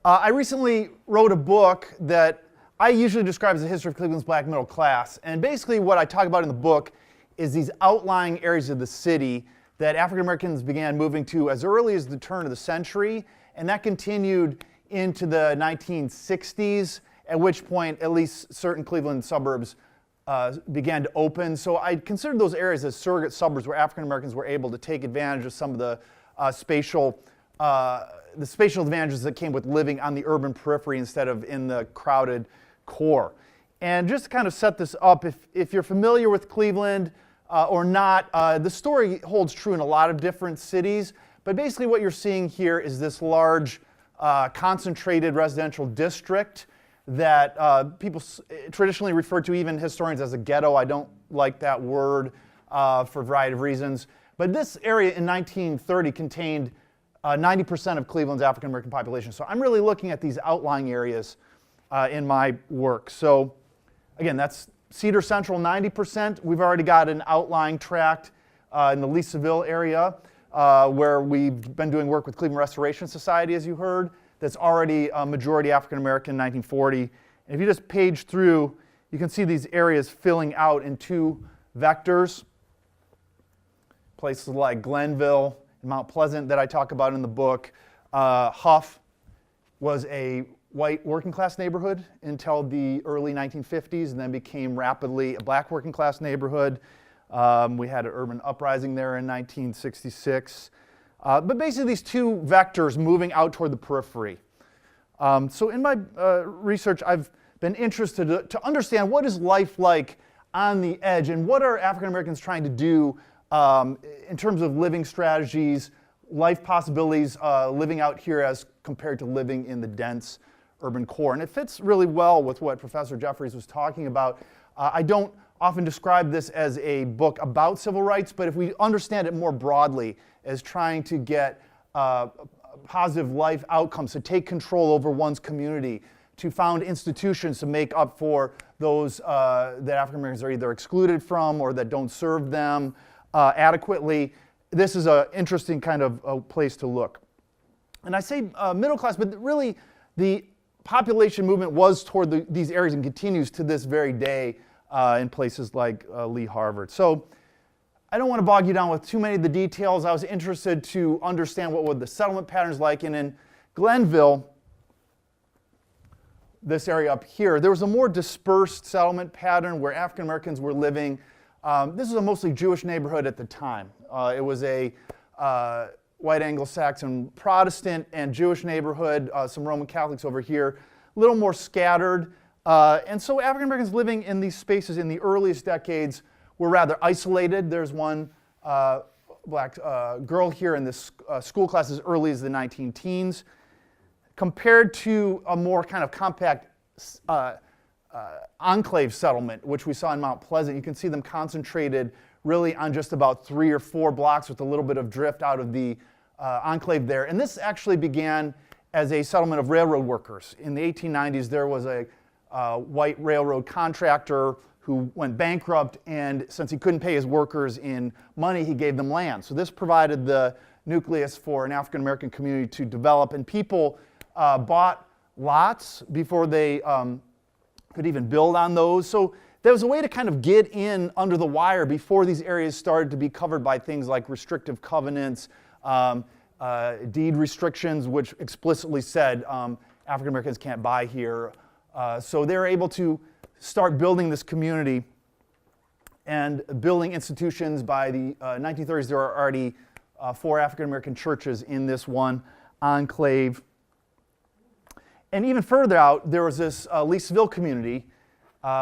I recently wrote a book that I usually describe as a history of Cleveland's black middle class. And basically what I talk about in the book is these outlying areas of the city that African Americans began moving to as early as the turn of the century. And that continued into the 1960s, at which point at least certain Cleveland suburbs began to open. So I considered those areas as surrogate suburbs where African Americans were able to take advantage of some of the spatial advantages that came with living on the urban periphery instead of in the crowded core. And just to kind of set this up, if you're familiar with Cleveland or not, the story holds true in a lot of different cities. But basically what you're seeing here is this large concentrated residential district that people traditionally refer to, even historians, as a ghetto. I don't like that word for a variety of reasons. But this area in 1930 contained 90% of Cleveland's African American population. So I'm really looking at these outlying areas in my work. So again, that's Cedar Central, 90%. We've already got an outlying tract in the Leesville area where we've been doing work with Cleveland Restoration Society, as you heard, that's already a majority African American in 1940. And if you just page through, you can see these areas filling out in two vectors. Places like Glanville and Mount Pleasant that I talk about in the book. Huff was a white working class neighborhood until the early 1950s and then became rapidly a black working class neighborhood. We had an urban uprising there in 1966. But basically these two vectors moving out toward the periphery. So in my research, I've been interested to understand what is life like on the edge and what are African Americans trying to do in terms of living strategies, life possibilities, living out here as compared to living in the dense urban core. And it fits really well with what Professor Jeffries was talking about. I don't often describe this as a book about civil rights, but if we understand it more broadly as trying to get positive life outcomes, to take control over one's community, to found institutions to make up for those that African Americans are either excluded from or that don't serve them adequately, this is an interesting kind of place to look. And I say middle class, but really the population movement was toward these areas and continues to this very day in places like Lee Harvard. So I don't want to bog you down with too many of the details. I was interested to understand what were the settlement patterns like. And in Glanville, this area up here, there was a more dispersed settlement pattern where African Americans were living. This is a mostly Jewish neighborhood at the time. It was a white Anglo-Saxon Protestant and Jewish neighborhood, some Roman Catholics over here, a little more scattered. And so African Americans living in these spaces in the earliest decades were rather isolated. There's one black girl here in this school class as early as the 19-teens, compared to a more kind of compact enclave settlement, which we saw in Mount Pleasant. You can see them concentrated really on just about 3 or 4 blocks with a little bit of drift out of the enclave there. And this actually began as a settlement of railroad workers. In the 1890s, there was a white railroad contractor who went bankrupt, and since he couldn't pay his workers in money, he gave them land. So this provided the nucleus for an African American community to develop, and people bought lots before they could even build on those. So there was a way to kind of get in under the wire before these areas started to be covered by things like restrictive covenants, deed restrictions, which explicitly said African Americans can't buy here. So they were able to start building this community and building institutions. By the 1930s, there are already 4 African American churches in this one enclave. And even further out, there was this Leesville community,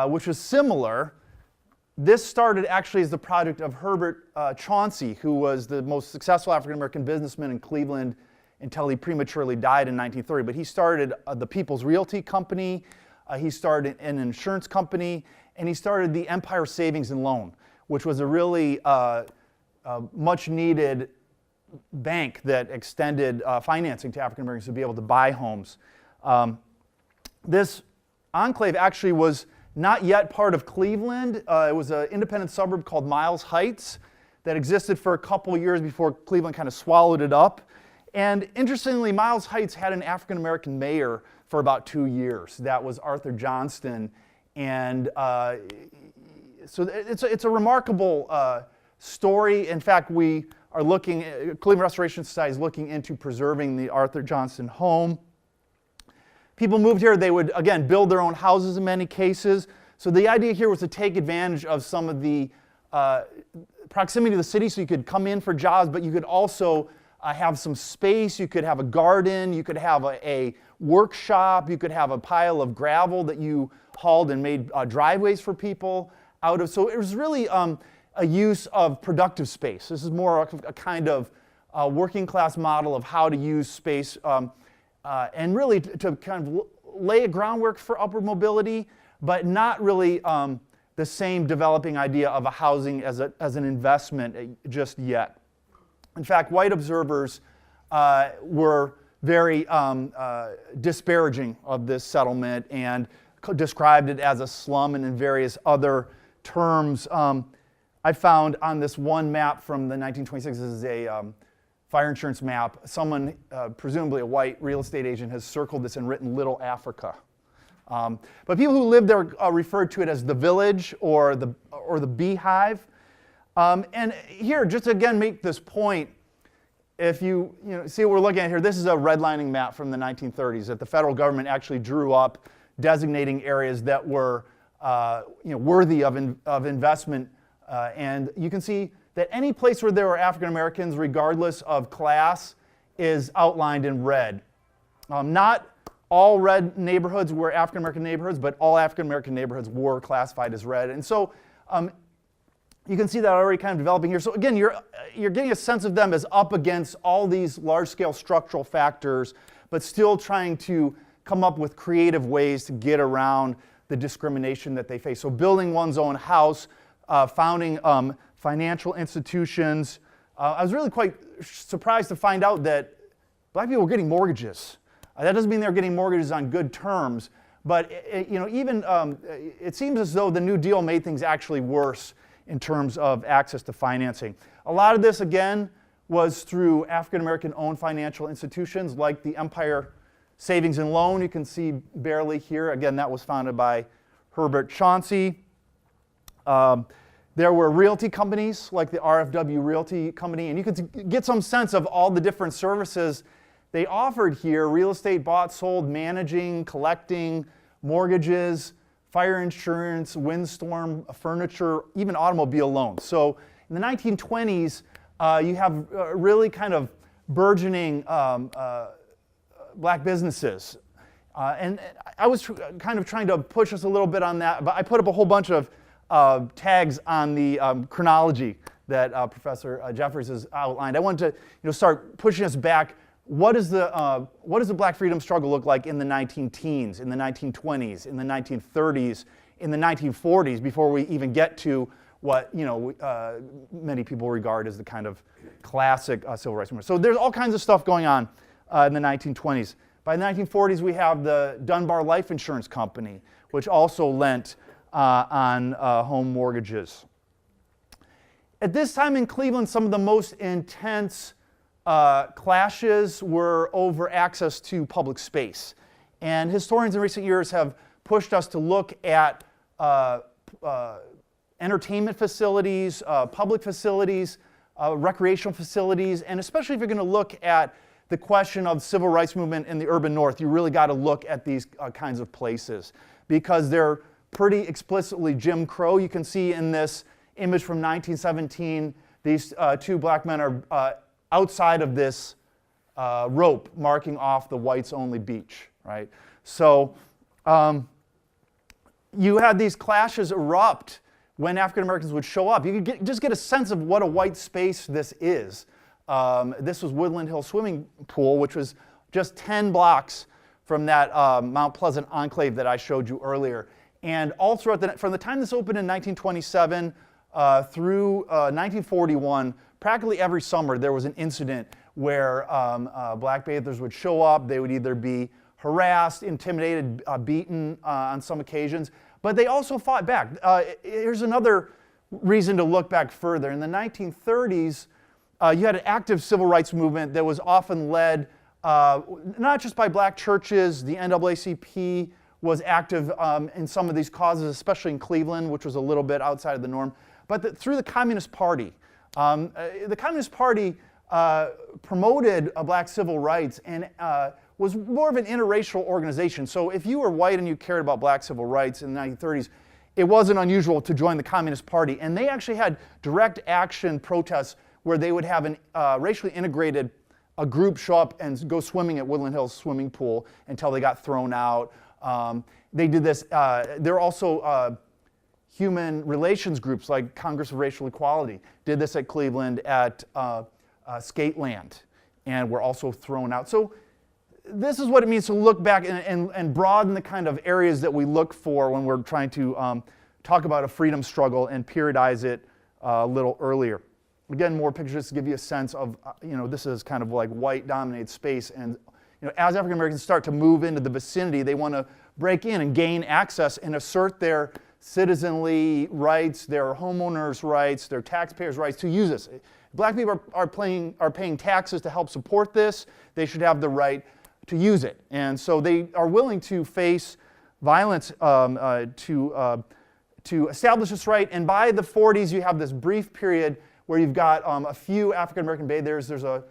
which was similar. This started actually as the project of Herbert Chauncey, who was the most successful African-American businessman in Cleveland until he prematurely died in 1930. But he started the People's Realty Company, he started an insurance company, and he started the Empire Savings and Loan, which was a really much-needed bank that extended financing to African-Americans to be able to buy homes. This enclave actually was not yet part of Cleveland. It was an independent suburb called Miles Heights that existed for a couple years before Cleveland kind of swallowed it up. And interestingly, Miles Heights had an African-American mayor for about 2 years. That was Arthur Johnston. And so it's a remarkable story. In fact, we are looking, Cleveland Restoration Society is looking into preserving the Arthur Johnston home. People moved here, they would, again, build their own houses in many cases. So the idea here was to take advantage of some of the proximity to the city, so you could come in for jobs, but you could also have some space, you could have a garden, you could have a workshop, you could have a pile of gravel that you hauled and made driveways for people out of. So it was really a use of productive space. This is more a kind of working class model of how to use space and really to kind of lay a groundwork for upward mobility, but not really the same developing idea of a housing as an investment just yet. In fact, white observers were very disparaging of this settlement and described it as a slum and in various other terms. I found on this one map from the 1926, this is a fire insurance map, someone, presumably a white real estate agent, has circled this and written Little Africa. But people who lived there referred to it as the village or the beehive. And here, just to again make this point, if you see what we're looking at here, this is a redlining map from the 1930s that the federal government actually drew up, designating areas that were worthy of investment. And you can see that any place where there were African Americans, regardless of class, is outlined in red. Not all red neighborhoods were African American neighborhoods, but all African American neighborhoods were classified as red. And so you can see that already kind of developing here. So again, you're getting a sense of them as up against all these large-scale structural factors, but still trying to come up with creative ways to get around the discrimination that they face. So building one's own house, founding financial institutions. I was really quite surprised to find out that black people were getting mortgages. That doesn't mean they're getting mortgages on good terms, but it seems as though the New Deal made things actually worse in terms of access to financing. A lot of this, again, was through African American owned financial institutions like the Empire Savings and Loan. You can see barely here. Again, that was founded by Herbert Chauncey. There were realty companies like the RFW Realty Company, and you could get some sense of all the different services they offered here: real estate bought, sold, managing, collecting, mortgages, fire insurance, windstorm, furniture, even automobile loans. So in the 1920s, you have really kind of burgeoning black businesses. And I was kind of trying to push us a little bit on that, but I put up a whole bunch of tags on the chronology that Professor Jeffers has outlined. I wanted to start pushing us back. What does the black freedom struggle look like in the 19-teens, in the 1920s, in the 1930s, in the 1940s, before we even get to what many people regard as the kind of classic civil rights movement. So there's all kinds of stuff going on in the 1920s. By the 1940s, we have the Dunbar Life Insurance Company, which also lent on home mortgages. At this time in Cleveland, some of the most intense clashes were over access to public space. And historians in recent years have pushed us to look at entertainment facilities, public facilities, recreational facilities, and especially if you're going to look at the question of civil rights movement in the urban north, you really got to look at these kinds of places because they're pretty explicitly Jim Crow. You can see in this image from 1917, these two black men are outside of this rope marking off the whites-only beach, right? So you had these clashes erupt when African Americans would show up. You could just get a sense of what a white space this is. This was Woodland Hill Swimming Pool, which was just 10 blocks from that Mount Pleasant enclave that I showed you earlier. And all throughout from the time this opened in 1927 through 1941, practically every summer there was an incident where black bathers would show up. They would either be harassed, intimidated, beaten on some occasions, but they also fought back. Here's another reason to look back further. In the 1930s, you had an active civil rights movement that was often led not just by black churches. The NAACP was active in some of these causes, especially in Cleveland, which was a little bit outside of the norm, but through the Communist Party. The Communist Party promoted black civil rights and was more of an interracial organization. So if you were white and you cared about black civil rights in the 1930s, it wasn't unusual to join the Communist Party. And they actually had direct action protests where they would have a racially integrated group show up and go swimming at Woodland Hills swimming pool until they got thrown out. They did this. There are also human relations groups like Congress of Racial Equality did this at Cleveland at Skateland and were also thrown out. So this is what it means to look back and broaden the kind of areas that we look for when we're trying to talk about a freedom struggle and periodize it a little earlier. Again, more pictures to give you a sense of, this is kind of like white-dominated space. And as African Americans start to move into the vicinity, they want to break in and gain access and assert their citizenly rights, their homeowners' rights, their taxpayers' rights to use this. Black people are paying taxes to help support this. They should have the right to use it. And so they are willing to face violence to establish this right. And by the 40s, you have this brief period where you've got a few African-American bathers. There's a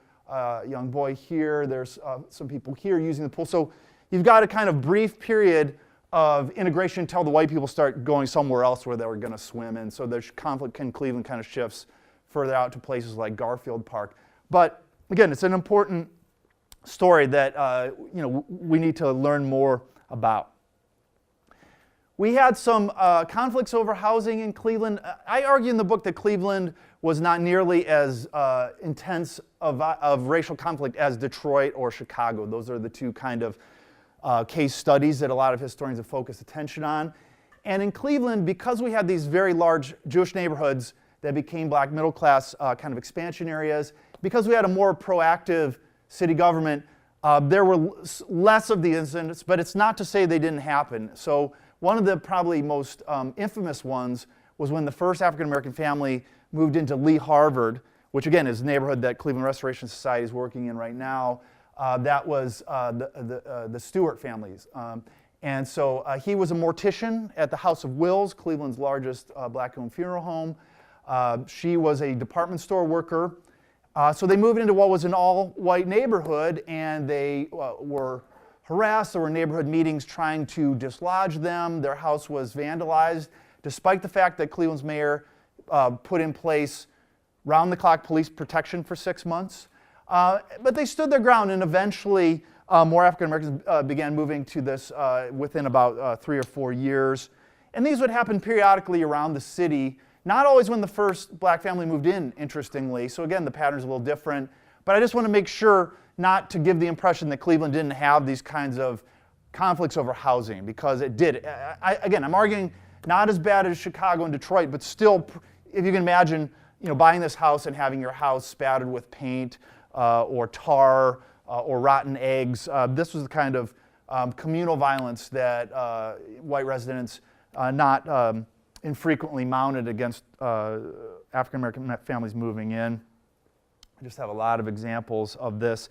young boy here. There's some people here using the pool. So you've got a kind of brief period of integration until the white people start going somewhere else where they were going to swim. And so the conflict in Cleveland kind of shifts further out to places like Garfield Park. But again, it's an important story that we need to learn more about. We had some conflicts over housing in Cleveland. I argue in the book that Cleveland was not nearly as intense of racial conflict as Detroit or Chicago. Those are the two kind of case studies that a lot of historians have focused attention on. And in Cleveland, because we had these very large Jewish neighborhoods that became black middle class kind of expansion areas, because we had a more proactive city government, there were less of the incidents, but it's not to say they didn't happen. So one of the probably most infamous ones was when the first African-American family moved into Lee Harvard, which again is a neighborhood that Cleveland Restoration Society is working in right now. That was the Stewart families. And so he was a mortician at the House of Wills, Cleveland's largest black-owned funeral home. She was a department store worker. So they moved into what was an all-white neighborhood, and they were harassed. There were neighborhood meetings trying to dislodge them. Their house was vandalized, despite the fact that Cleveland's mayor put in place round-the-clock police protection for 6 months. But they stood their ground, and eventually more African Americans began moving to this within about 3 or 4 years. And these would happen periodically around the city, not always when the first black family moved in, interestingly. So again, the pattern's a little different. But I just want to make sure not to give the impression that Cleveland didn't have these kinds of conflicts over housing, because it did. Again, I'm arguing not as bad as Chicago and Detroit, but still, if you can imagine, buying this house and having your house spattered with paint or tar or rotten eggs. This was the kind of communal violence that white residents not infrequently mounted against African-American families moving in. I just have a lot of examples of this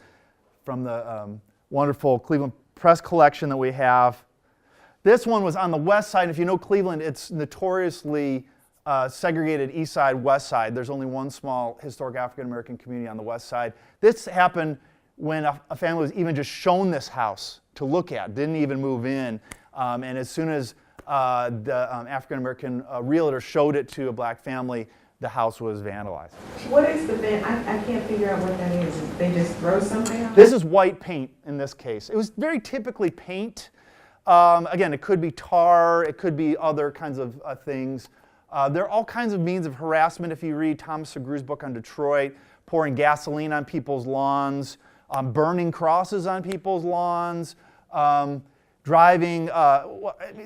from the wonderful Cleveland Press collection that we have. This one was on the west side. If you know Cleveland, it's notoriously segregated east side, west side. There's only one small historic African-American community on the west side. This happened when a family was even just shown this house to look at, didn't even move in. And as soon as the African-American realtor showed it to a black family, the house was vandalized. What is the thing? I can't figure out what that is. They just throw something on it? This is white paint in this case. It was very typically paint. Again, it could be tar, it could be other kinds of things. There are all kinds of means of harassment if you read Thomas Segru's book on Detroit, pouring gasoline on people's lawns, burning crosses on people's lawns, driving,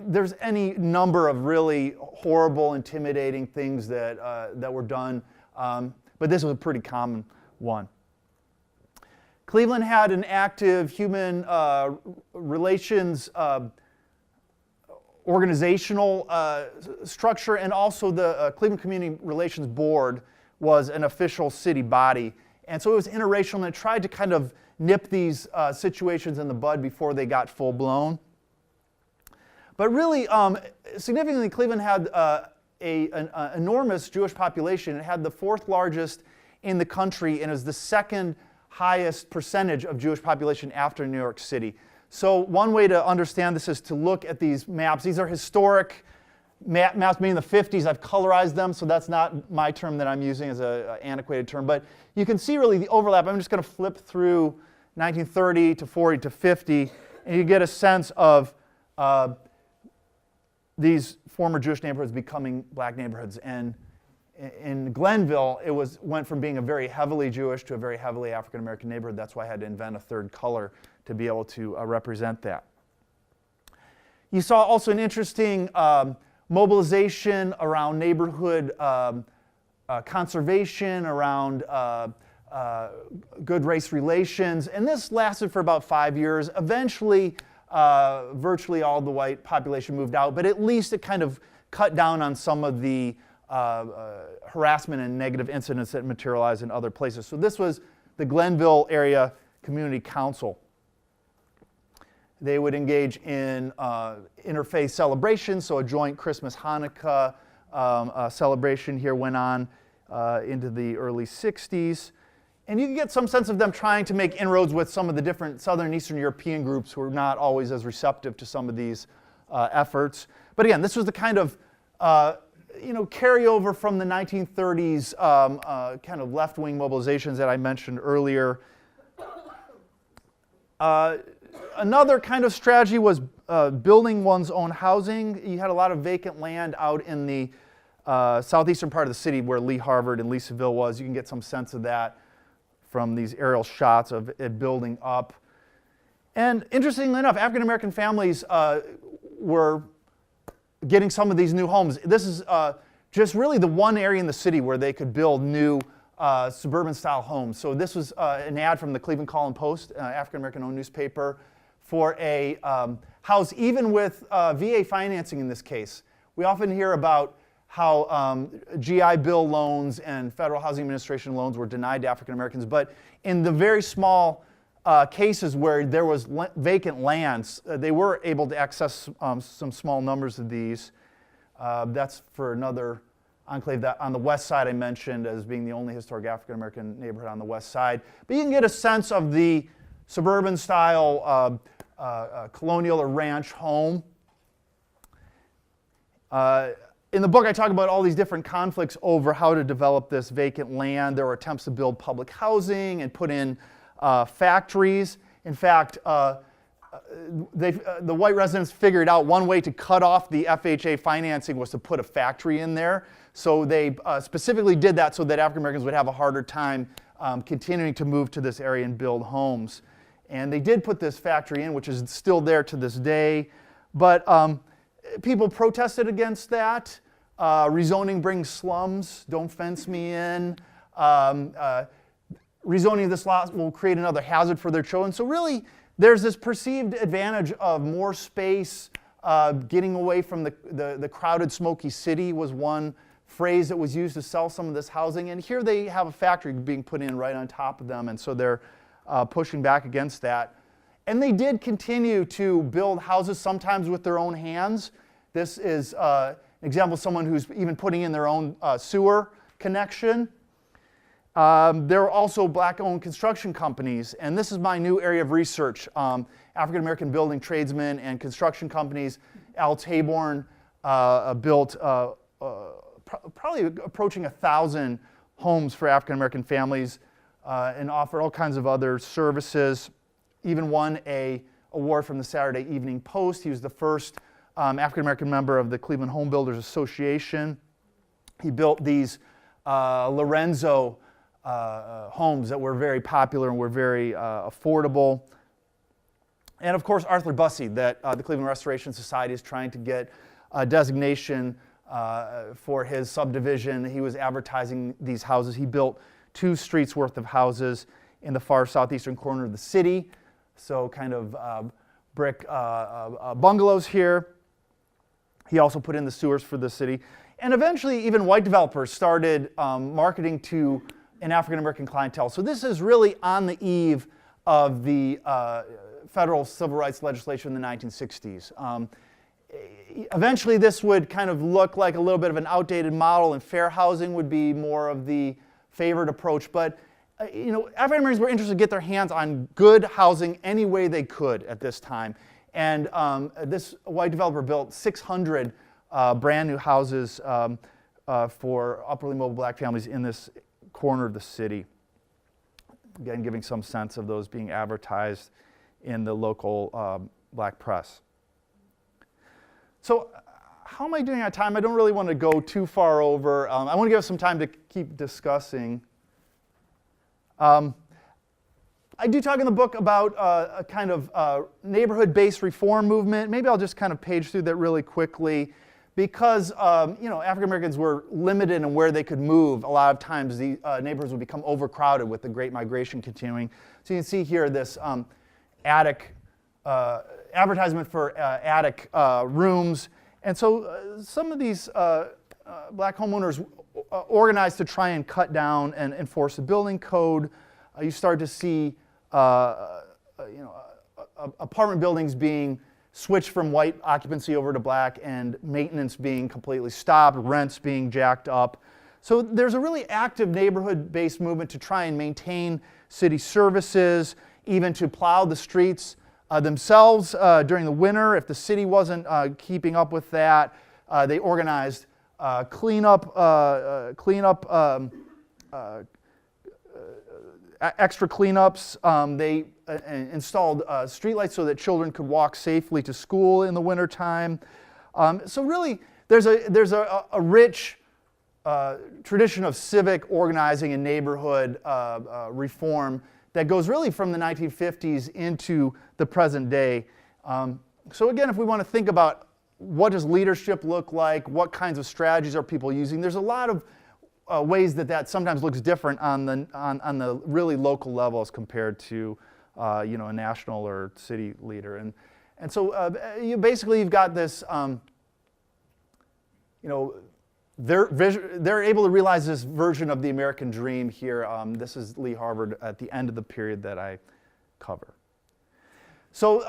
there's any number of really horrible, intimidating things that were done, but this was a pretty common one. Cleveland had an active human relations organizational structure, and also the Cleveland Community Relations Board was an official city body. And so it was interracial, and it tried to kind of nip these situations in the bud before they got full-blown. But really, significantly, Cleveland had an enormous Jewish population. It had the fourth largest in the country, and it was the second highest percentage of Jewish population after New York City. So one way to understand this is to look at these maps. These are historic maps made in the 50s. I've colorized them, so that's not my term that I'm using as an antiquated term. But you can see really the overlap. I'm just going to flip through 1930 to 40 to 50, and you get a sense of these former Jewish neighborhoods becoming black neighborhoods. And in Glanville, it went from being a very heavily Jewish to a very heavily African-American neighborhood. That's why I had to invent a third color to be able to represent that. You saw also an interesting mobilization around neighborhood conservation, around good race relations, and this lasted for about 5 years. Eventually, virtually all the white population moved out, but at least it kind of cut down on some of the harassment and negative incidents that materialized in other places. So this was the Glanville Area Community Council. They would engage in interfaith celebrations, so a joint Christmas Hanukkah celebration here went on into the early 60s. And you can get some sense of them trying to make inroads with some of the different Southern and Eastern European groups who are not always as receptive to some of these efforts. But again, this was the kind of carryover from the 1930s kind of left-wing mobilizations that I mentioned earlier. Another kind of strategy was building one's own housing. You had a lot of vacant land out in the southeastern part of the city where Lee Harvard and Leesville was. You can get some sense of that from these aerial shots of it building up. And interestingly enough, African-American families were getting some of these new homes. This is just really the one area in the city where they could build new suburban-style homes. So this was an ad from the Cleveland Call and Post, African-American-owned newspaper, for a house, even with VA financing in this case. We often hear about how GI Bill loans and Federal Housing Administration loans were denied to African Americans, but in the very small cases where there was vacant lands, they were able to access some small numbers of these. That's for another enclave that on the west side I mentioned as being the only historic African American neighborhood on the west side. But you can get a sense of the suburban style colonial or ranch home. In the book, I talk about all these different conflicts over how to develop this vacant land. There were attempts to build public housing and put in factories. In fact, the white residents figured out one way to cut off the FHA financing was to put a factory in there. So they specifically did that so that African Americans would have a harder time continuing to move to this area and build homes. And they did put this factory in, which is still there to this day. But people protested against that. Rezoning brings slums, don't fence me in. Rezoning this lot will create another hazard for their children. So really, there's this perceived advantage of more space, getting away from the crowded, smoky city was one phrase that was used to sell some of this housing. And here they have a factory being put in right on top of them, and so they're pushing back against that. And they did continue to build houses, sometimes with their own hands. This is an example of someone who's even putting in their own sewer connection. There are also black-owned construction companies, and this is my new area of research. African-American building tradesmen and construction companies. Al Taborn built probably approaching 1,000 homes for African-American families and offered all kinds of other services. Even won an award from the Saturday Evening Post. He was the first African-American member of the Cleveland Home Builders Association. He built these Lorenzo homes that were very popular and were very affordable. And of course, Arthur Bussey, that the Cleveland Restoration Society is trying to get a designation for his subdivision. He was advertising these houses. He built 2 streets worth of houses in the far southeastern corner of the city. So kind of brick bungalows here. He also put in the sewers for the city. And eventually, even white developers started marketing to an African-American clientele. So this is really on the eve of the federal civil rights legislation in the 1960s. Eventually, this would kind of look like a little bit of an outdated model, and fair housing would be more of the favored approach. But African Americans were interested to get their hands on good housing any way they could at this time. And this white developer built 600 brand new houses for upperly mobile black families in this corner of the city. Again, giving some sense of those being advertised in the local black press. So how am I doing on time? I don't really want to go too far over. I want to give us some time to keep discussing. I do talk in the book about a kind of neighborhood-based reform movement. Maybe I'll just kind of page through that really quickly. Because African Americans were limited in where they could move, a lot of times the neighborhoods would become overcrowded with the Great Migration continuing. So you can see here this attic advertisement for attic rooms. And so some of these black homeowners organized to try and cut down and enforce the building code. You start to see apartment buildings being switched from white occupancy over to black, and maintenance being completely stopped, rents being jacked up. So there's a really active neighborhood-based movement to try and maintain city services, even to plow the streets themselves during the winter. If the city wasn't keeping up with that, they organized extra cleanups. They installed streetlights so that children could walk safely to school in the wintertime. So really, there's a rich tradition of civic organizing and neighborhood reform that goes really from the 1950s into the present day. So again, if we want to think about what does leadership look like, what kinds of strategies are people using, there's a lot of ways that sometimes looks different on the really local level as compared to a national or city leader. And so basically you've got this, they're able to realize this version of the American dream here. This is Lee Harvard at the end of the period that I cover. So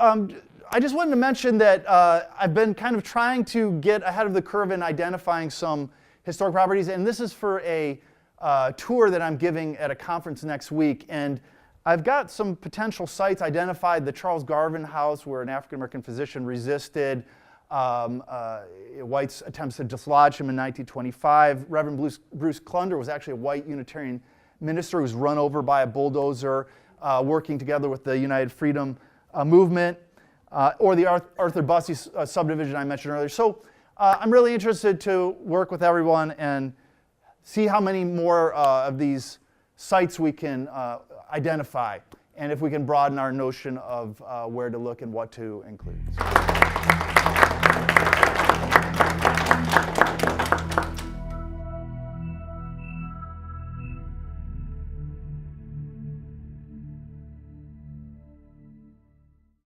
I just wanted to mention that I've been kind of trying to get ahead of the curve in identifying some historic properties, and this is for a tour that I'm giving at a conference next week. And I've got some potential sites identified: the Charles Garvin house, where an African-American physician resisted whites' attempts to dislodge him in 1925. Reverend Bruce Clunder was actually a white Unitarian minister who was run over by a bulldozer working together with the United Freedom Movement, or the Arthur Bussey subdivision I mentioned earlier. So I'm really interested to work with everyone and see how many more of these sites we can identify, and if we can broaden our notion of where to look and what to include.